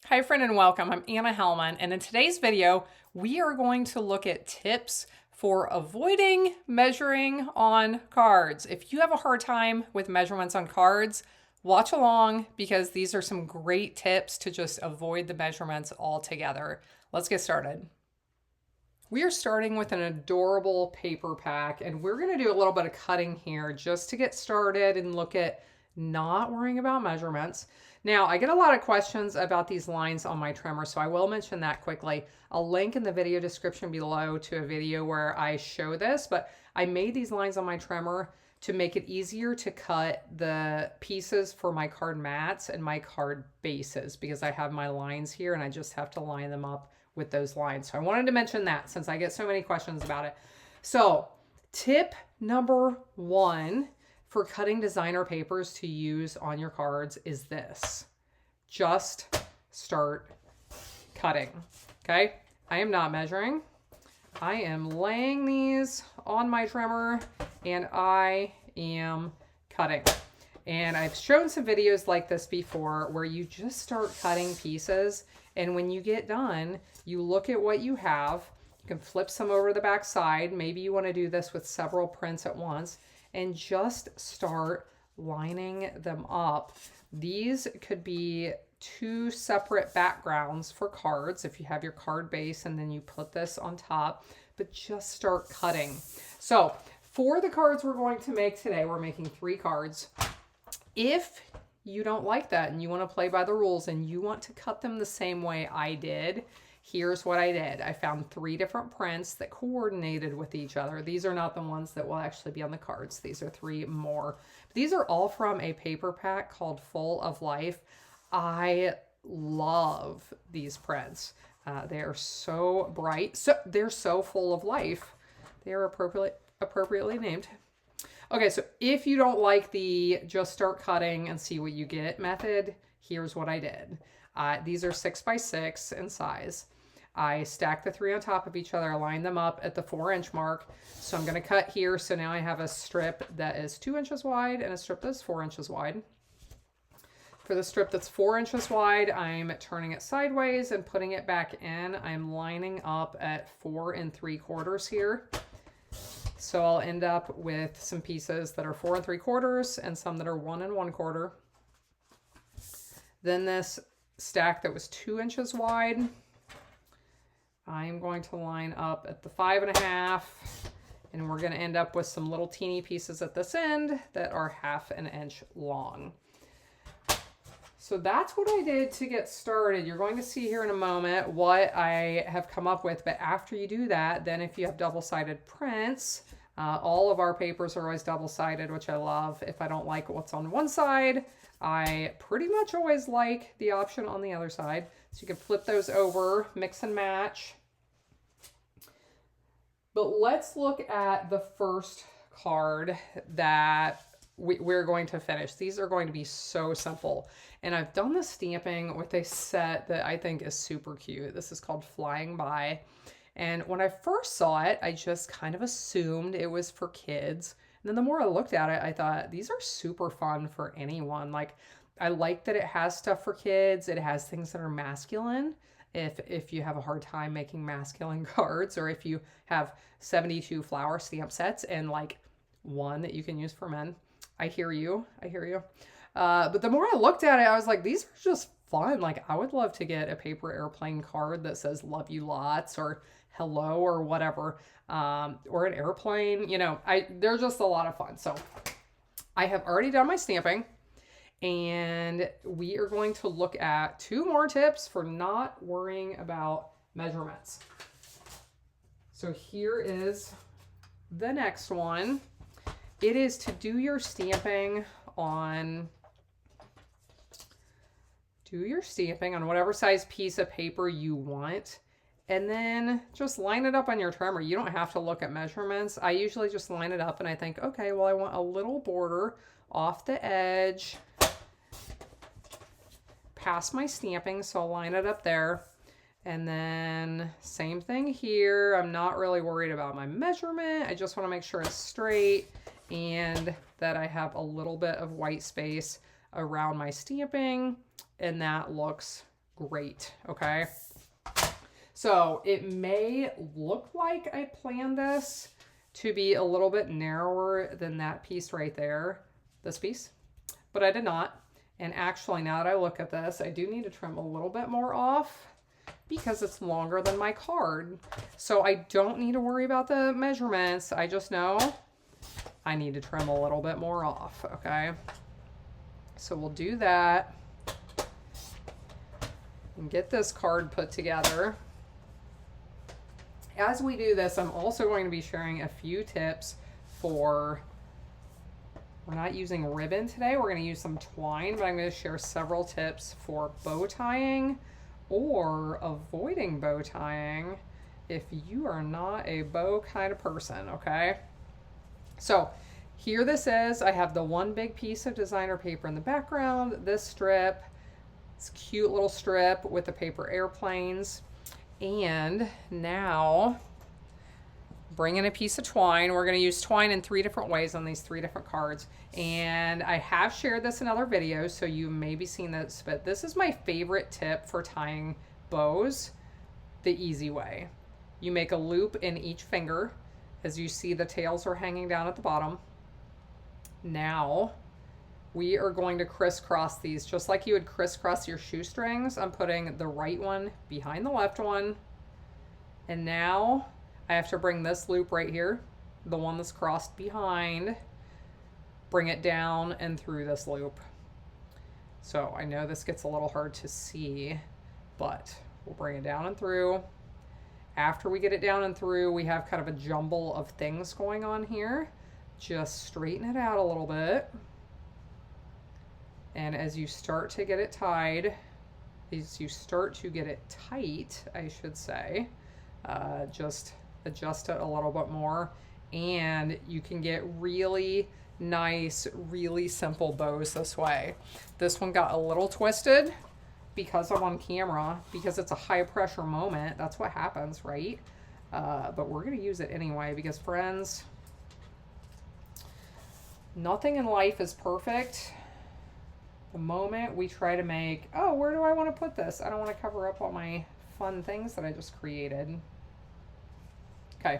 Hi friend and welcome. I'm Anna Helman, and in today's video we are going to look at tips for avoiding measuring on cards. If you have a hard time with measurements on cards, watch along because these are some great tips to just avoid the measurements altogether. Let's get started. We are starting with an adorable paper pack, and we're going to do a little bit of cutting here just to get started and look at not worrying about measurements. Now, I get a lot of questions about these lines on my trimmer, so I will mention that quickly. I'll link in the video description below to a video where I show this, but I made these lines on my trimmer to make it easier to cut the pieces for my card mats and my card bases because I have my lines here and I just have to line them up with those lines. So I wanted to mention that since I get so many questions about it. So tip number one for cutting designer papers to use on your cards is this. Just start cutting, okay? I am not measuring. I am laying these on my trimmer and I am cutting. And I've shown some videos like this before where you just start cutting pieces, and when you get done, you look at what you have. You can flip some over the back side. Maybe you want to do this with several prints at once, and just start lining them up. These could be two separate backgrounds for cards if you have your card base and then you put this on top, but just start cutting. So for the cards we're going to make today, we're making 3 cards. If you don't like that and you want to play by the rules and you want to cut them the same way I did, here's what I did. I found 3 different prints that coordinated with each other. These are not the ones that will actually be on the cards. These are 3 more. These are all from a paper pack called Full of Life. I love these prints. They are so bright. They're so full of life. They are appropriately named. Okay, so if you don't like the just start cutting and see what you get method, here's what I did. These are 6 by 6 in size. I stacked the 3 on top of each other, lined them up at the 4-inch mark. So I'm going to cut here. So now I have a strip that is 2 inches wide and a strip that's 4 inches wide. For the strip that's 4 inches wide, I'm turning it sideways and putting it back in. I'm lining up at 4 3/4 here. So I'll end up with some pieces that are 4 3/4 and some that are 1 1/4. Then this stack that was 2 inches wide, I'm going to line up at the 5 1/2, and we're going to end up with some little teeny pieces at this end that are 1/2 inch long. So that's what I did to get started. You're going to see here in a moment what I have come up with, but after you do that, then if you have double-sided prints, all of our papers are always double-sided, which I love. If I don't like what's on one side, I pretty much always like the option on the other side. So you can flip those over, mix and match. But let's look at the first card that we're going to finish. These are going to be so simple. And I've done the stamping with a set that I think is super cute. This is called Flying By. And when I first saw it, I just kind of assumed it was for kids. And then the more I looked at it, I thought these are super fun for anyone. Like, I like that it has stuff for kids. It has things that are masculine. If you have a hard time making masculine cards, or if you have 72 flower stamp sets and like one that you can use for men. I hear you. I hear you. But the more I looked at it, I was like, these are just fun. Like, I would love to get a paper airplane card that says love you lots or hello or whatever, or an airplane. You know, they're just a lot of fun. So I have already done my stamping, and we are going to look at 2 more tips for not worrying about measurements. So here is the next one. It is to do your stamping on whatever size piece of paper you want, and then just line it up on your trimmer. You don't have to look at measurements. I usually just line it up and I think, okay, well, I want a little border off the edge past my stamping, so I'll line it up there. And then same thing here. I'm not really worried about my measurement. I just want to make sure it's straight and that I have a little bit of white space around my stamping, and that looks great, okay? So it may look like I planned this to be a little bit narrower than that piece right there, this piece, but I did not. And actually, now that I look at this, I do need to trim a little bit more off because it's longer than my card. So I don't need to worry about the measurements. I just know I need to trim a little bit more off, okay? So we'll do that and get this card put together. As we do this, I'm also going to be sharing a few tips for, we're not using ribbon today, we're going to use some twine, but I'm going to share several tips for bow tying or avoiding bow tying if you are not a bow kind of person, okay? So here this is, I have the one big piece of designer paper in the background, this strip, this cute little strip with the paper airplanes. And now bring in a piece of twine. We're going to use twine in 3 different ways on these 3 different cards. And I have shared this in other videos, so you may be seeing this, but this is my favorite tip for tying bows the easy way. You make a loop in each finger. As you see, the tails are hanging down at the bottom. Now we are going to crisscross these just like you would crisscross your shoestrings. I'm putting the right one behind the left one. And now I have to bring this loop right here, the one that's crossed behind, bring it down and through this loop. So I know this gets a little hard to see, but we'll bring it down and through. After we get it down and through, we have kind of a jumble of things going on here. Just straighten it out a little bit. And as you start to get it tied, as you start to get it tight, I should say, just adjust it a little bit more. And you can get really nice, really simple bows this way. This one got a little twisted because I'm on camera, because it's a high pressure moment. That's what happens, right? But we're gonna use it anyway because, friends, nothing in life is perfect. The moment we try to make, oh, where do I want to put this? I don't want to cover up all my fun things that I just created. Okay,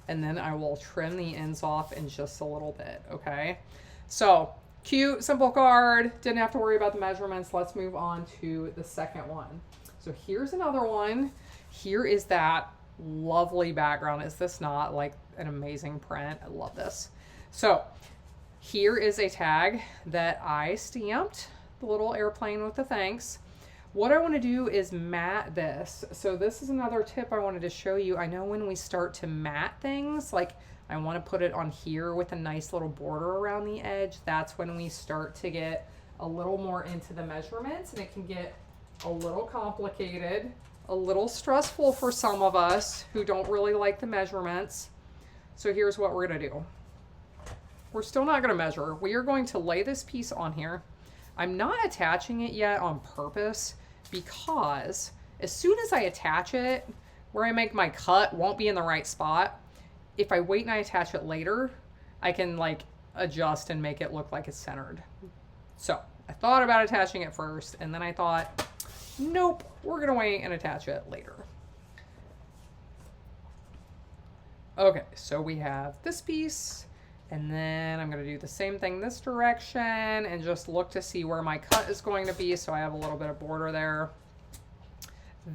and then I will trim the ends off in just a little bit, okay? So, cute, simple card. Didn't have to worry about the measurements. Let's move on to the second one. So here's another one. Here is that lovely background. Is this not like an amazing print? I love this. So here is a tag that I stamped, the little airplane with the thanks. What I want to do is mat this. So this is another tip I wanted to show you. I know when we start to mat things, like I want to put it on here with a nice little border around the edge. That's when we start to get a little more into the measurements, and it can get a little complicated, a little stressful for some of us who don't really like the measurements. So here's what we're going to do. We're still not going to measure. We are going to lay this piece on here. I'm not attaching it yet on purpose because as soon as I attach it, where I make my cut won't be in the right spot. If I wait and I attach it later, I can like adjust and make it look like it's centered. So I thought about attaching it first, and then I thought, nope, we're going to wait and attach it later. Okay, so we have this piece. And then I'm going to do the same thing this direction and just look to see where my cut is going to be. So I have a little bit of border there.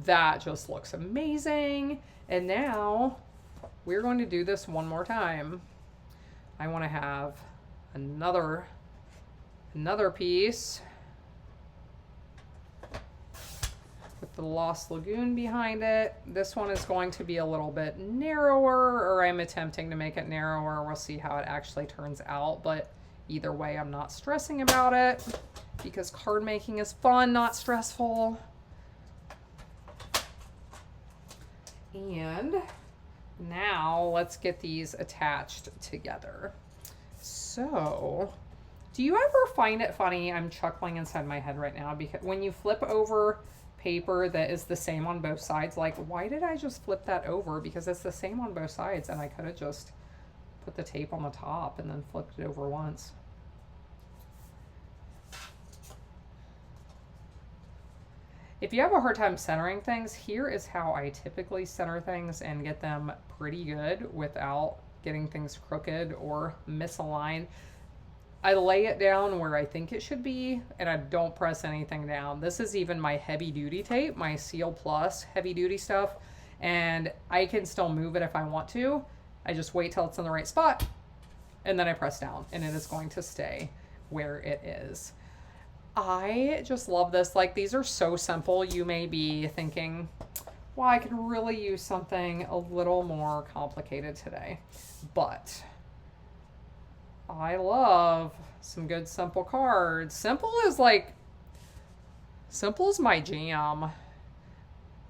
That just looks amazing. And now we're going to do this one more time. I want to have another piece with the Lost Lagoon behind it. This one is going to be a little bit narrower, or I'm attempting to make it narrower. We'll see how it actually turns out, but either way, I'm not stressing about it because card making is fun, not stressful. And now let's get these attached together. So, do you ever find it funny? I'm chuckling inside my head right now because when you flip over paper that is the same on both sides, like, why did I just flip that over? Because it's the same on both sides, and I could have just put the tape on the top and then flipped it over once. If you have a hard time centering things, here is how I typically center things and get them pretty good without getting things crooked or misaligned. I lay it down where I think it should be, and I don't press anything down. This is even my heavy duty tape, my Seal Plus heavy duty stuff, and I can still move it if I want to. I just wait till it's in the right spot, and then I press down, and it is going to stay where it is. I just love this. Like, these are so simple. You may be thinking, well, I could really use something a little more complicated today. But I love some good simple cards. Simple is my jam.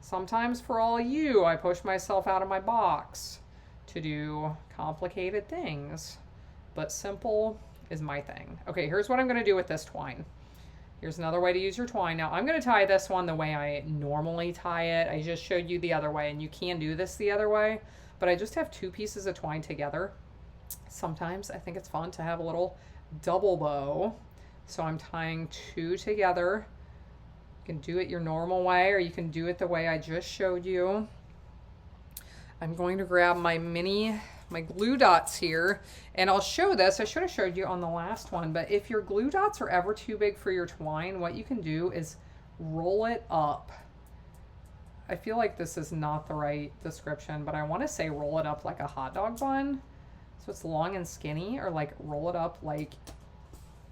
Sometimes for all of you, I push myself out of my box to do complicated things. But simple is my thing. Okay, here's what I'm going to do with this twine. Here's another way to use your twine. Now, I'm going to tie this one the way I normally tie it. I just showed you the other way, and you can do this the other way, but I just have two pieces of twine together. Sometimes I think it's fun to have a little double bow. So I'm tying two together. You can do it your normal way, or you can do it the way I just showed you. I'm going to grab my glue dots here, and I'll show this. I should have showed you on the last one, but if your glue dots are ever too big for your twine, what you can do is roll it up. I feel like this is not the right description, but I want to say roll it up like a hot dog bun. So it's long and skinny, or like roll it up like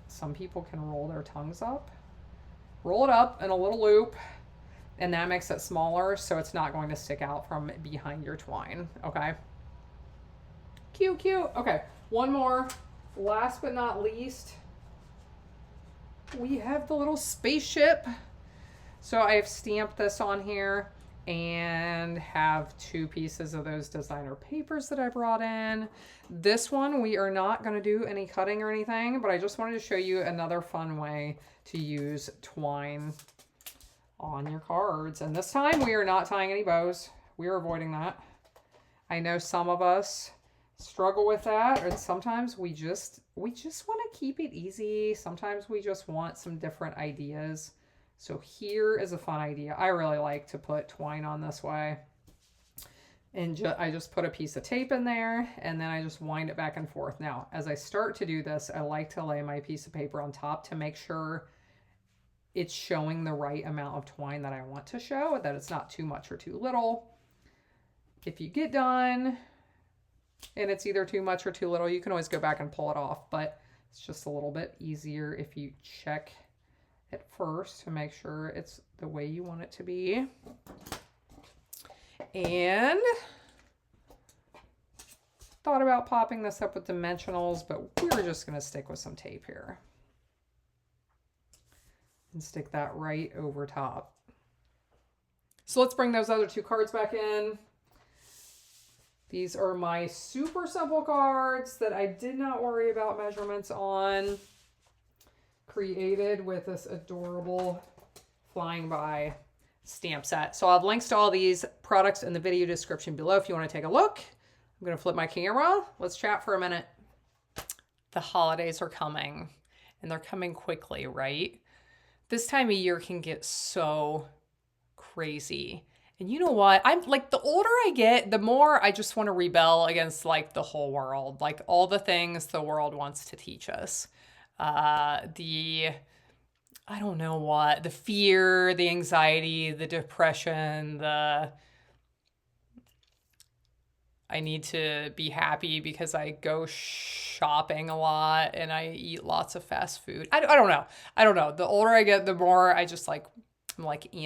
some people can roll their tongues up. Roll it up in a little loop, and that makes it smaller, so it's not going to stick out from behind your twine, okay? Cute, cute. Okay, one more. Last but not least, we have the little spaceship. So I've stamped this on here and have two pieces of those designer papers that I brought in. This one, we are not going to do any cutting or anything, but I just wanted to show you another fun way to use twine on your cards. And this time we are not tying any bows. We are avoiding that. I know some of us struggle with that, or sometimes we just want to keep it easy. Sometimes we just want some different ideas. So here is a fun idea. I really like to put twine on this way. And I just put a piece of tape in there, and then I just wind it back and forth. Now, as I start to do this, I like to lay my piece of paper on top to make sure it's showing the right amount of twine that I want to show, that it's not too much or too little. If you get done and it's either too much or too little, you can always go back and pull it off, but it's just a little bit easier if you check it first to make sure it's the way you want it to be. And thought about popping this up with dimensionals, but we're just going to stick with some tape here and stick that right over top. So let's bring those other two cards back in. These are my super simple cards that I did not worry about measurements on. Created with this adorable Flying By stamp set. So I'll have links to all these products in the video description below if you want to take a look. I'm going to flip my camera. Let's chat for a minute. The holidays are coming, and they're coming quickly, right? This time of year can get so crazy. And you know what? I'm like, the older I get, the more I just want to rebel against like the whole world, like all the things the world wants to teach us. I don't know what, the fear, the anxiety, the depression, I need to be happy because I go shopping a lot and I eat lots of fast food. I don't know. The older I get, the more I just like, I'm like,